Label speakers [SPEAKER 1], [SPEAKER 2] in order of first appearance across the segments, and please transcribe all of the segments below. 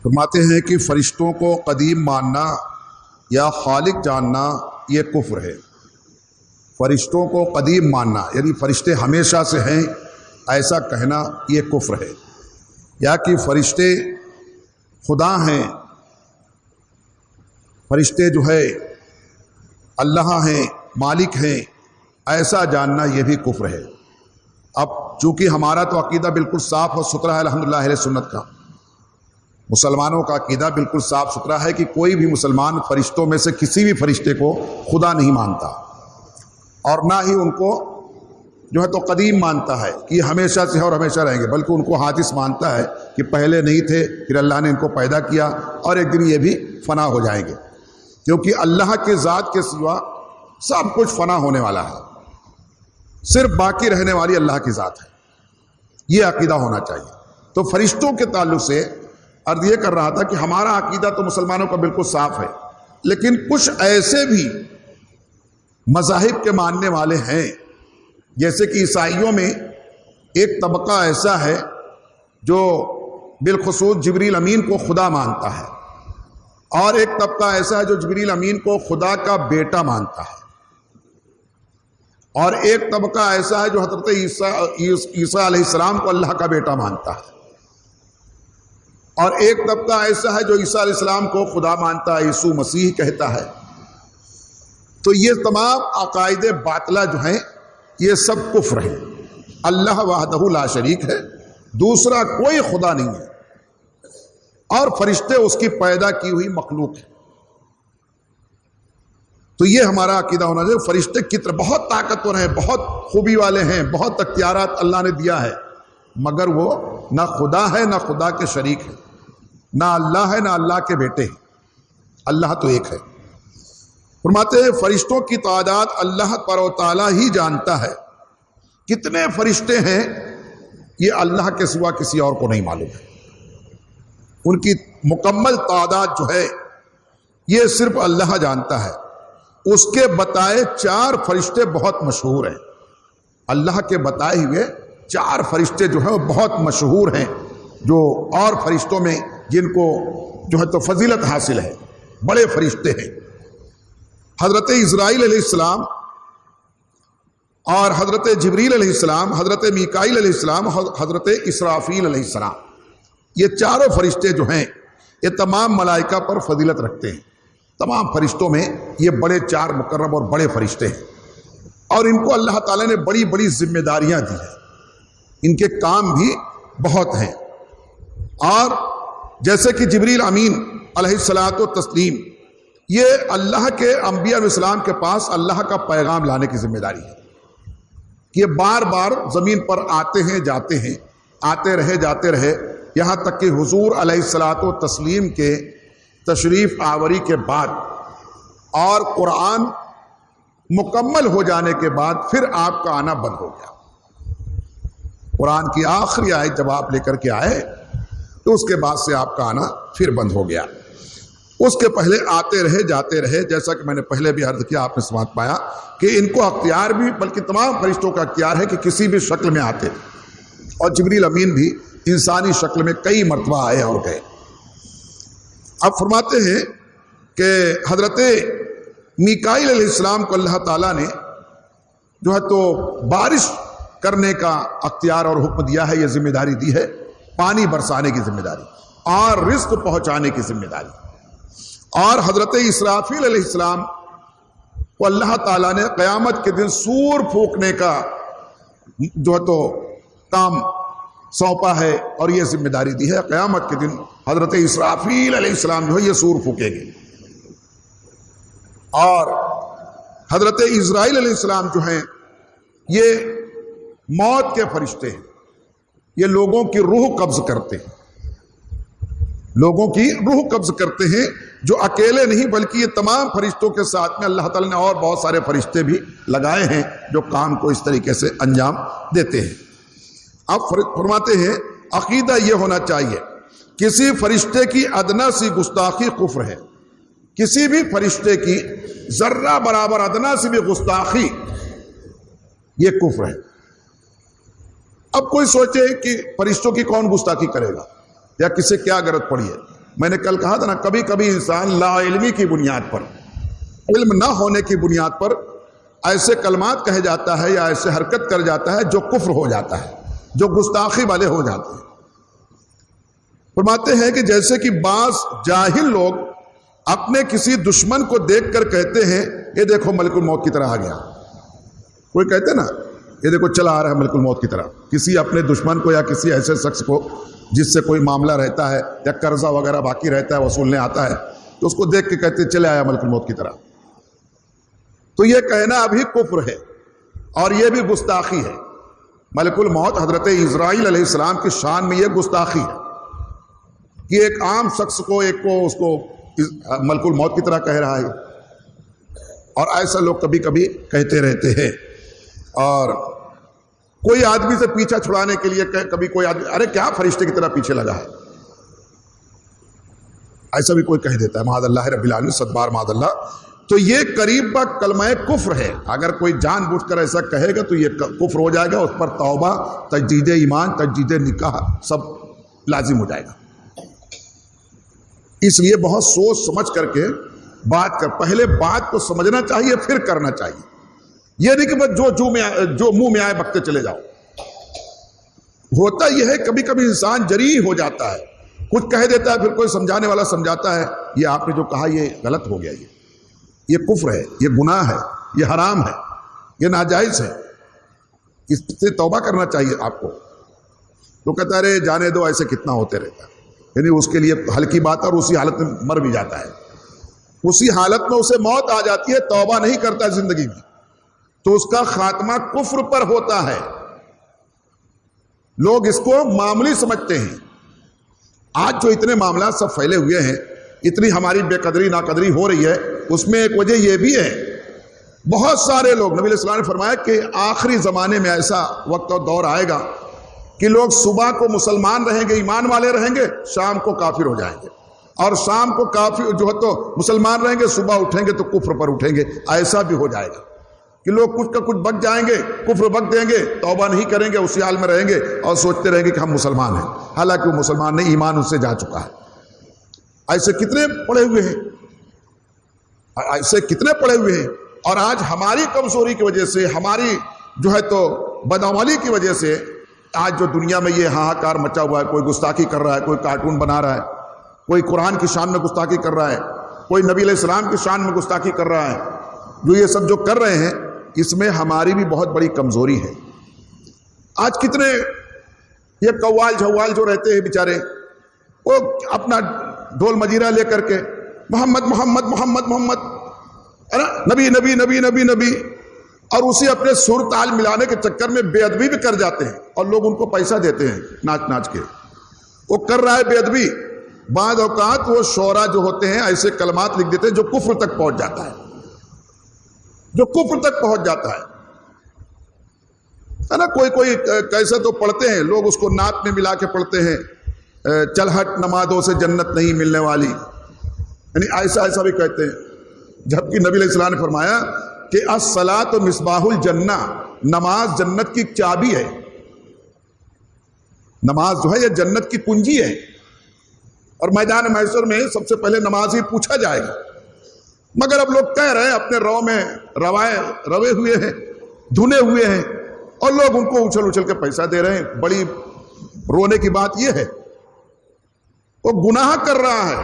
[SPEAKER 1] فرماتے ہیں کہ فرشتوں کو قدیم ماننا یا خالق جاننا یہ کفر ہے۔ فرشتوں کو قدیم ماننا یعنی فرشتے ہمیشہ سے ہیں ایسا کہنا یہ کفر ہے، یا کہ فرشتے خدا ہیں، فرشتے جو ہے اللہ ہیں، مالک ہیں، ایسا جاننا یہ بھی کفر ہے۔ اب چونکہ ہمارا تو عقیدہ بالکل صاف اور ستھرا ہے الحمدللہ اہل سنت کا، مسلمانوں کا عقیدہ بالکل صاف ستھرا ہے کہ کوئی بھی مسلمان فرشتوں میں سے کسی بھی فرشتے کو خدا نہیں مانتا، اور نہ ہی ان کو جو ہے تو قدیم مانتا ہے کہ یہ ہمیشہ سے ہے اور ہمیشہ رہیں گے، بلکہ ان کو حادث مانتا ہے کہ پہلے نہیں تھے پھر اللہ نے ان کو پیدا کیا اور ایک دن یہ بھی فنا ہو جائیں گے، کیونکہ اللہ کے ذات کے سوا سب کچھ فنا ہونے والا ہے، صرف باقی رہنے والی اللہ کی ذات ہے۔ یہ عقیدہ ہونا چاہیے۔ تو فرشتوں کے تعلق سے عرض یہ کر رہا تھا کہ ہمارا عقیدہ تو مسلمانوں کا بالکل صاف ہے، لیکن کچھ ایسے بھی مذاہب کے ماننے والے ہیں، جیسے کہ عیسائیوں میں ایک طبقہ ایسا ہے جو بالخصوص جبریل امین کو خدا مانتا ہے، اور ایک طبقہ ایسا ہے جو جبریل امین کو خدا کا بیٹا مانتا ہے، اور ایک طبقہ ایسا ہے جو حضرت عیسیٰ علیہ السلام کو اللہ کا بیٹا مانتا ہے، اور ایک طبقہ ایسا ہے جو عیسیٰ علیہ السلام کو خدا مانتا ہے، یسوع مسیح کہتا ہے۔ تو یہ تمام عقائد باطلہ جو ہیں یہ سب کفر ہے۔ اللہ وحدہ لا شریک ہے، دوسرا کوئی خدا نہیں ہے، اور فرشتے اس کی پیدا کی ہوئی مخلوق ہے۔ تو یہ ہمارا عقیدہ ہونا چاہیے۔ فرشتے کی طرح بہت طاقتور ہیں، بہت خوبی والے ہیں، بہت اختیارات اللہ نے دیا ہے، مگر وہ نہ خدا ہے نہ خدا کے شریک ہے، نہ اللہ ہے نہ اللہ کے بیٹے ہیں، اللہ تو ایک ہے۔ فرماتے ہیں فرشتوں کی تعداد اللہ پر و تعالیٰ ہی جانتا ہے، کتنے فرشتے ہیں یہ اللہ کے سوا کسی اور کو نہیں معلوم ہے، ان کی مکمل تعداد جو ہے یہ صرف اللہ جانتا ہے۔ اس کے بتائے 4 فرشتے بہت مشہور ہیں، اللہ کے بتائے ہوئے 4 فرشتے جو ہیں وہ بہت مشہور ہیں، جو اور فرشتوں میں جن کو جو ہے تو فضیلت حاصل ہے، بڑے فرشتے ہیں۔ حضرت اسرائیل علیہ السلام اور حضرت جبریل علیہ السلام، حضرت میکائیل علیہ السلام، حضرت اسرافیل علیہ السلام، یہ چاروں فرشتے جو ہیں یہ تمام ملائکہ پر فضیلت رکھتے ہیں۔ تمام فرشتوں میں یہ بڑے 4 مقرب اور بڑے فرشتے ہیں، اور ان کو اللہ تعالیٰ نے بڑی بڑی ذمہ داریاں دی ہیں، ان کے کام بھی بہت ہیں۔ اور جیسے کہ جبریل امین علیہ الصلاۃ والتسلیم، یہ اللہ کے انبیاء علیہ السلام کے پاس اللہ کا پیغام لانے کی ذمہ داری ہے، کہ یہ بار بار زمین پر آتے ہیں جاتے ہیں، آتے رہے جاتے رہے، یہاں تک کہ حضور علیہ الصلاۃ والتسلیم کے تشریف آوری کے بعد اور قرآن مکمل ہو جانے کے بعد پھر آپ کا آنا بند ہو گیا۔ قرآن کی آخری آیت جب آپ لے کر کے آئے تو اس کے بعد سے آپ کا آنا پھر بند ہو گیا۔ اس کے پہلے آتے رہے جاتے رہے، جیسا کہ میں نے پہلے بھی عرض کیا، آپ نے سماعت پایا کہ ان کو اختیار بھی، بلکہ تمام فرشتوں کا اختیار ہے کہ کسی بھی شکل میں آتے، اور جبریل امین بھی انسانی شکل میں کئی مرتبہ آئے اور گئے۔ اب فرماتے ہیں کہ حضرت میکائیل علیہ السلام کو اللہ تعالیٰ نے جو ہے تو بارش کرنے کا اختیار اور حکم دیا ہے، یہ ذمہ داری دی ہے، پانی برسانے کی ذمہ داری اور رزق پہنچانے کی ذمہ داری۔ اور حضرت اسرافیل علیہ السلام کو اللہ تعالیٰ نے قیامت کے دن سور پھونکنے کا جو ہے تو کام سونپا ہے، اور یہ ذمہ داری دی ہے۔ قیامت کے دن حضرت اسرافیل علیہ السلام جو ہے یہ سور پھونکیں گے، اور حضرت اسرائیل علیہ السلام جو ہیں یہ موت کے فرشتے ہیں، یہ لوگوں کی روح قبض کرتے ہیں، لوگوں کی روح قبض کرتے ہیں، جو اکیلے نہیں بلکہ یہ تمام فرشتوں کے ساتھ میں اللہ تعالیٰ نے اور بہت سارے فرشتے بھی لگائے ہیں جو کام کو اس طریقے سے انجام دیتے ہیں۔ اب فرماتے ہیں عقیدہ یہ ہونا چاہیے کسی فرشتے کی ادنا سی گستاخی کفر ہے، کسی بھی فرشتے کی ذرہ برابر ادنا سی بھی گستاخی یہ کفر ہے۔ اب کوئی سوچے کہ فرشتوں کی کون گستاخی کرے گا، یا کسے کیا غرض پڑی ہے؟ میں نے کل کہا تھا نا، کبھی کبھی انسان لا علمی کی بنیاد پر، علم نہ ہونے کی بنیاد پر ایسے کلمات کہہ جاتا ہے یا ایسے حرکت کر جاتا ہے جو کفر ہو جاتا ہے، جو گستاخی والے ہو جاتے ہیں۔ فرماتے ہیں کہ جیسے کہ بعض جاہل لوگ اپنے کسی دشمن کو دیکھ کر کہتے ہیں یہ دیکھو ملک الموت کی طرح آ گیا، کوئی کہتے نا یہ دیکھو چلا آ رہا ہے ملک الموت کی طرح، کسی اپنے دشمن کو یا کسی ایسے شخص کو جس سے کوئی معاملہ رہتا ہے یا قرضہ وغیرہ باقی رہتا ہے وصولنے آتا ہے، تو اس کو دیکھ کے کہتے چلے آیا ملک الموت کی طرح۔ تو یہ کہنا ابھی کفر ہے اور یہ بھی گستاخی ہے۔ ملک الموت حضرت اسرائیل علیہ السلام کی شان میں یہ گستاخی ہے کہ ایک عام شخص کو اس کو ملک الموت کی طرح کہہ رہا ہے، اور ایسا لوگ کبھی کبھی کہتے رہتے ہیں۔ اور کوئی آدمی سے پیچھا چھڑانے کے لیے کبھی کوئی آدمی ارے کیا فرشتے کی طرح پیچھے لگا ہے، ایسا بھی کوئی کہہ دیتا ہے، معاذ اللہ رب العالمین، صد بار معاذ اللہ۔ تو یہ قریب با کلمہ کفر ہے، اگر کوئی جان بوجھ کر ایسا کہے گا تو یہ کفر ہو جائے گا، اس پر توبہ، تجدید ایمان، تجدید نکاح سب لازم ہو جائے گا۔ اس لیے بہت سوچ سمجھ کر کے بات کر، پہلے بات کو سمجھنا چاہیے پھر کرنا چاہیے، یہ نہیں کہ بس جو منہ میں آئے بکتے چلے جاؤ۔ ہوتا یہ ہے کبھی کبھی انسان جریح ہو جاتا ہے، کچھ کہہ دیتا ہے، پھر کوئی سمجھانے والا سمجھاتا ہے یہ آپ نے جو کہا یہ غلط ہو گیا، یہ کفر ہے، یہ گناہ ہے، یہ حرام ہے، یہ ناجائز ہے، اس سے توبہ کرنا چاہیے آپ کو۔ تو کہتا ہے جانے دو، ایسے کتنا ہوتے رہتا ہے، یعنی اس کے لیے ہلکی بات، اور اسی حالت میں مر بھی جاتا ہے، اسی حالت میں اسے موت آ جاتی ہے، توبہ نہیں کرتا زندگی میں، تو اس کا خاتمہ کفر پر ہوتا ہے۔ لوگ اس کو معمولی سمجھتے ہیں۔ آج جو اتنے معاملات سب پھیلے ہوئے ہیں، اتنی ہماری بے قدری ناقدری ہو رہی ہے، اس میں ایک وجہ یہ بھی ہے، بہت سارے لوگ، نبی علیہ السلام نے فرمایا کہ آخری زمانے میں ایسا وقت اور دور آئے گا کہ لوگ صبح کو مسلمان رہیں گے، ایمان والے رہیں گے، شام کو کافر ہو جائیں گے، اور شام کو کافر جو ہے تو مسلمان رہیں گے، صبح اٹھیں گے تو کفر پر اٹھیں گے۔ ایسا بھی ہو جائے گا کہ لوگ کچھ کا کچھ بک جائیں گے، کفر بک دیں گے، توبہ نہیں کریں گے، اسی حال میں رہیں گے اور سوچتے رہیں گے کہ ہم مسلمان ہیں، حالانکہ وہ مسلمان نہیں، ایمان ان سے جا چکا ہے۔ ایسے کتنے پڑے ہوئے ہیں، ایسے کتنے پڑے ہوئے ہیں۔ اور آج ہماری کمزوری کی وجہ سے، ہماری جو ہے تو بدعملی کی وجہ سے آج جو دنیا میں یہ ہاہاکار مچا ہوا ہے، کوئی گستاخی کر رہا ہے، کوئی کارٹون بنا رہا ہے، کوئی قرآن کی شان میں گستاخی کر رہا ہے، کوئی نبی علیہ السلام کی شان میں گستاخی کر رہا ہے، جو یہ سب جو کر رہے ہیں اس میں ہماری بھی بہت بڑی کمزوری ہے۔ آج کتنے یہ قوال جھوال جو رہتے ہیں بیچارے، وہ اپنا ڈھول مجیرہ لے کر کے محمد محمد محمد محمد، نبی نبی نبی نبی نبی، اور اسی اپنے سر تال ملانے کے چکر میں بے ادبی بھی کر جاتے ہیں، اور لوگ ان کو پیسہ دیتے ہیں ناچ ناچ کے، وہ کر رہا ہے بے ادبی۔ بعض اوقات وہ شعرا جو ہوتے ہیں ایسے کلمات لکھ دیتے ہیں جو کفر تک پہنچ جاتا ہے، جو کفر تک پہنچ جاتا ہے نا۔ کوئی کیسے تو پڑھتے ہیں لوگ، اس کو نعت میں ملا کے پڑھتے ہیں، چل ہٹ نمازوں سے جنت نہیں ملنے والی، یعنی ایسا بھی کہتے ہیں، جبکہ نبی علیہ السلام نے فرمایا کہ الصلاۃ مصباح الجنہ، نماز جنت کی چابی ہے، نماز جو ہے یہ جنت کی کنجی ہے، اور میدان محشر میں سب سے پہلے نماز ہی پوچھا جائے گا۔ مگر اب لوگ کہہ رہے ہیں اپنے رو میں روے ہوئے ہیں، دھنے ہوئے ہیں، اور لوگ ان کو اچھل اچھل کے پیسہ دے رہے ہیں۔ بڑی رونے کی بات یہ ہے، وہ گناہ کر رہا ہے،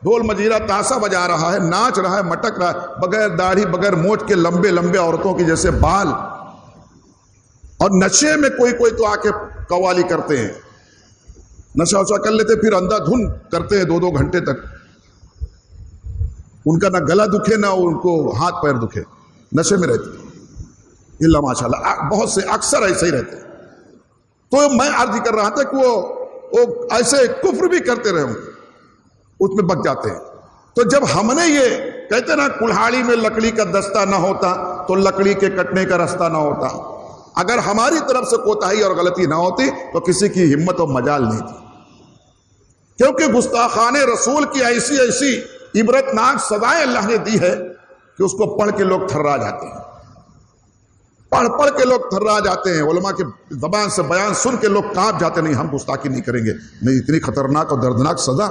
[SPEAKER 1] ڈھول مجیرہ تاشا بجا رہا ہے، ناچ رہا ہے، مٹک رہا ہے، بغیر داڑھی بغیر مونچھ کے لمبے لمبے عورتوں کی جیسے بال، اور نشے میں کوئی تو آ کے قوالی کرتے ہیں، نشہ وشا کر لیتے، پھر اندھا دھن کرتے ہیں 2-2 گھنٹے تک، ان کا نہ گلا دکھے نہ ان کو ہاتھ پیر دکھے، نشے میں رہتے ہیں۔ اللہ ماشاء اللہ بہت سے اکثر ایسے ہی رہتے ہیں۔ تو میں عرض کر رہا تھا کہ وہ ایسے کفر بھی کرتے رہے ہوں، اس میں بک جاتے ہیں۔ تو جب ہم نے یہ کہتے نا کلہاڑی میں لکڑی کا دستہ نہ ہوتا تو لکڑی کے کٹنے کا رستہ نہ ہوتا، اگر ہماری طرف سے کوتاہی اور غلطی نہ ہوتی تو کسی کی ہمت و مجال نہیں تھی، کیونکہ گستاخان رسول کی ایسی عبرتناک سزائیں اللہ نے دی ہے کہ اس کو پڑھ کے لوگ تھرا جاتے ہیں، پڑھ کے لوگ تھرا جاتے ہیں، علماء کے زبان سے بیان سن کے لوگ کانپ جاتے ہیں، نہیں ہم گستاخی نہیں کریں گے، نہیں، اتنی خطرناک اور دردناک سزا۔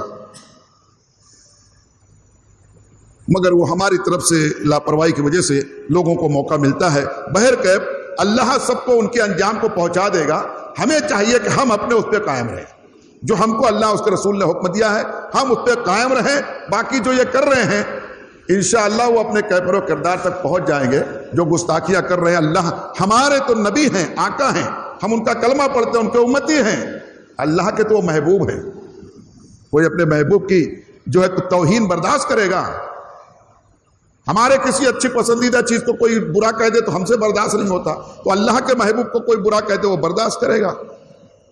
[SPEAKER 1] مگر وہ ہماری طرف سے لاپرواہی کی وجہ سے لوگوں کو موقع ملتا ہے۔ بہرکیف اللہ سب کو ان کے انجام کو پہنچا دے گا، ہمیں چاہیے کہ ہم اپنے اس پہ قائم رہیں، جو ہم کو اللہ اس کے رسول نے حکم دیا ہے ہم اس پہ قائم رہیں۔ باقی جو یہ کر رہے ہیں انشاءاللہ وہ اپنے کیفر و کردار تک پہنچ جائیں گے۔ جو گستاخیاں کر رہے ہیں، اللہ ہمارے تو نبی ہیں، آقا ہیں، ہم ان کا کلمہ پڑھتے ہیں، ان کے امتی ہیں، اللہ کے تو وہ محبوب ہیں۔ کوئی اپنے محبوب کی جو ہے توہین برداشت کرے گا؟ ہمارے کسی اچھی پسندیدہ چیز کو کوئی برا کہہ دے تو ہم سے برداشت نہیں ہوتا، تو اللہ کے محبوب کو کوئی برا کہہ دے وہ برداشت کرے گا؟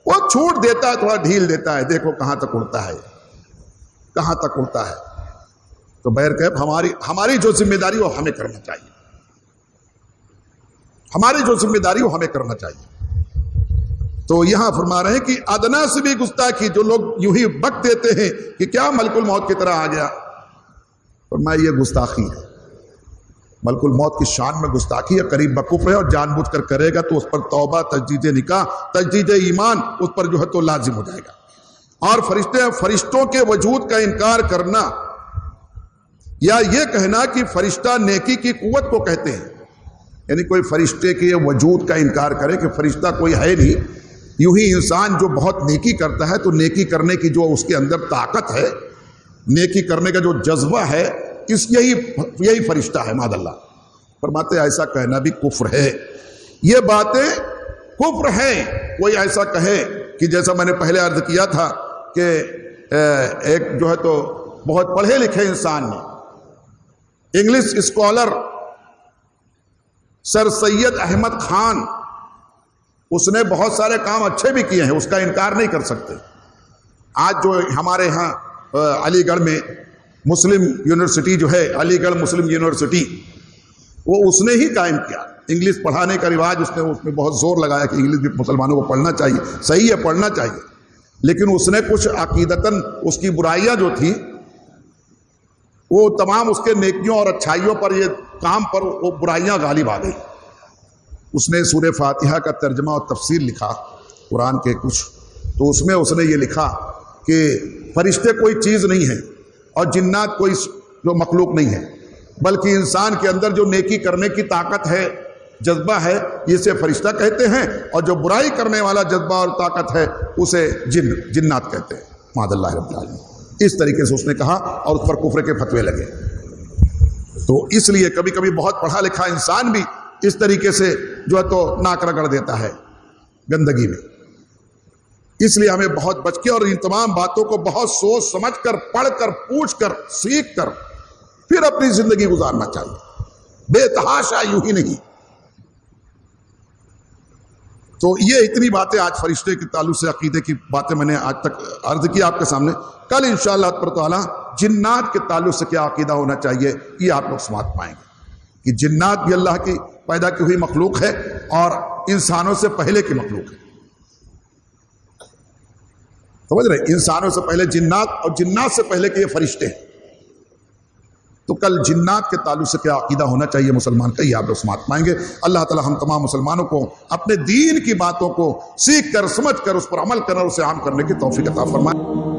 [SPEAKER 1] وہ چھوٹ دیتا ہے، تھوڑا ڈھیل دیتا ہے، دیکھو کہاں تک اڑتا ہے، کہاں تک اڑتا ہے۔ تو بہرکیف ہماری جو ذمہ داری وہ ہمیں کرنا چاہیے، ہماری جو ذمہ داری وہ ہمیں کرنا چاہیے۔ تو یہاں فرما رہے ہیں کہ ادنا سے بھی گستاخی، جو لوگ یوں ہی بک دیتے ہیں کہ کیا ملک الموت کی طرح آ گیا، فرمایا یہ گستاخی ہے، ملک الموت کی شان میں گستاخی ہے، قریب بکفر ہے، اور جان بوجھ کر کرے گا تو اس پر توبہ، تجدید نکاح، تجدید ایمان اس پر جو ہے تو لازم ہو جائے گا۔ اور فرشتوں کے وجود کا انکار کرنا یا یہ کہنا کہ فرشتہ نیکی کی قوت کو کہتے ہیں، یعنی کوئی فرشتے کے وجود کا انکار کرے کہ فرشتہ کوئی ہے نہیں، یوں ہی انسان جو بہت نیکی کرتا ہے تو نیکی کرنے کی جو اس کے اندر طاقت ہے، نیکی کرنے کا جو جذبہ ہے، یہی فرشتہ ہے، معاذ اللہ۔ فرماتے ایسا کہنا بھی کفر ہے، یہ باتیں کفر ہیں۔ کوئی ایسا کہے کہ جیسا میں نے پہلے عرض کیا تھا کہ ایک جو ہے تو بہت پڑھے لکھے انسان نے، انگلش اسکالر سر سید احمد خان، اس نے بہت سارے کام اچھے بھی کیے ہیں، اس کا انکار نہیں کر سکتے۔ آج جو ہمارے ہاں علی گڑھ میں مسلم یونیورسٹی جو ہے، علی گڑھ مسلم یونیورسٹی، وہ اس نے ہی قائم کیا۔ انگلش پڑھانے کا رواج اس میں بہت زور لگایا کہ انگلش بھی مسلمانوں کو پڑھنا چاہیے، صحیح ہے پڑھنا چاہیے، لیکن اس نے کچھ عقیدتاً اس کی برائیاں جو تھی وہ تمام اس کے نیکیوں اور اچھائیوں پر، یہ کام پر وہ برائیاں غالب آ گئی۔ اس نے سورہ فاتحہ کا ترجمہ اور تفسیر لکھا قرآن کے کچھ، تو اس میں اس نے یہ لکھا کہ فرشتے کوئی چیز نہیں ہے اور جنات کوئی جو مخلوق نہیں ہے، بلکہ انسان کے اندر جو نیکی کرنے کی طاقت ہے، جذبہ ہے، اسے فرشتہ کہتے ہیں، اور جو برائی کرنے والا جذبہ اور طاقت ہے اسے جنات کہتے ہیں، معاذ اللہ رب العالمین۔ اس طریقے سے اس نے کہا اور اس پر کفر کے فتوے لگے۔ تو اس لیے کبھی کبھی بہت پڑھا لکھا انسان بھی اس طریقے سے جو ہے تو ناک رگڑ دیتا ہے گندگی میں۔ اس لیے ہمیں بہت بچ کے اور ان تمام باتوں کو بہت سوچ سمجھ کر، پڑھ کر، پوچھ کر، سیکھ کر پھر اپنی زندگی گزارنا چاہیے، بے تحاشا یوں ہی نہیں۔ تو یہ اتنی باتیں آج فرشتے کے تعلق سے عقیدے کی باتیں میں نے آج تک عرض کی آپ کے سامنے۔ کل انشاءاللہ تعالیٰ جنات کے تعلق سے کیا عقیدہ ہونا چاہیے یہ آپ لوگ سمجھ پائیں گے کہ جنات بھی اللہ کی پیدا کی ہوئی مخلوق ہے اور انسانوں سے پہلے کی مخلوق ہے۔ سمجھ رہے؟ انسانوں سے پہلے جنات اور جنات سے پہلے کے یہ فرشتے ہیں۔ تو کل جنات کے تعلق سے کیا عقیدہ ہونا چاہیے مسلمان کا یہ آپ لوگ سمجھ پائیں گے۔ اللہ تعالی ہم تمام مسلمانوں کو اپنے دین کی باتوں کو سیکھ کر، سمجھ کر، اس پر عمل کرنا اور اسے عام کرنے کی توفیق عطا فرمائے۔